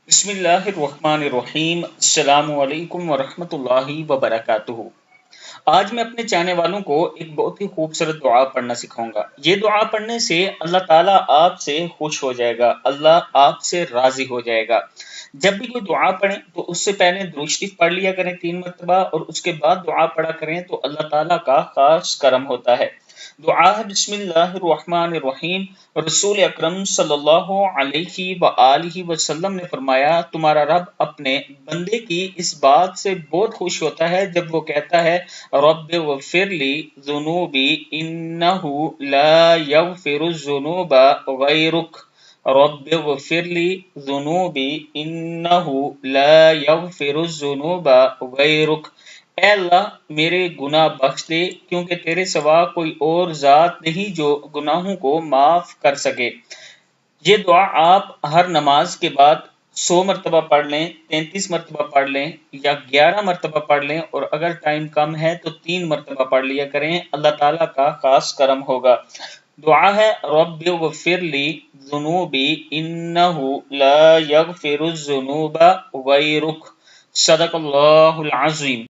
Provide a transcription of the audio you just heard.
बिस्मिल्लाहिर्रहमानिर्रहीम। अस्सलाम वालेकुम वरहमतुल्लाहि वबरकातुहू। आज मैं अपने चाहने वालों को एक बहुत ही खूबसूरत दुआ पढ़ना सिखाऊंगा। ये दुआ पढ़ने से अल्लाह ताला आपसे खुश हो जाएगा, अल्लाह आपसे राजी हो जाएगा। जब भी कोई दुआ पढ़ें तो उससे पहले दुरूद शरीफ पढ़ लिया करें 3 मरतबा, और उसके बाद दुआ पढ़ा करें तो अल्लाह ताला का खास करम होता है। दुआ है बिस्मिल्लाहिर्रहमानिर्रहीम। रसूल अकरम सल्लल्लाहु अलैहि व आलिहि वसल्लम ने फरमाया, तुम्हारा रब अपने बंदे की इस बात से बहुत खुश होता है जब वो कहता है, रब्बिग़फिरली ज़ुनूबी इन्नहु ला यग़फ़िरुज़्ज़ुनूबा ग़ैरुक। रब्बिग़फिरली ज़ुनूबी इन्नहु ला यग़फ़िरुज़्ज़ुनूबा ग़ैरुक। ऐ अल्लाह, मेरे गुनाह बख्श दे, क्योंकि तेरे सिवा कोई और ज़ात नहीं जो गुनाहों को माफ कर सके। ये दुआ आप हर नमाज के बाद 100 मरतबा पढ़ लें, 33 मरतबा पढ़ लें या 11 मरतबा पढ़ लें, और अगर टाइम कम है तो 3 मरतबा पढ़ लिया करें। अल्लाह ताला का खास करम होगा। दुआ है, रब्बिग़फिरली ज़ुनूबी इन्नहु ला यग़फ़िरुज़्ज़ुनूबा ग़ैरुक। सदक़ल्लाहुल अज़ीम।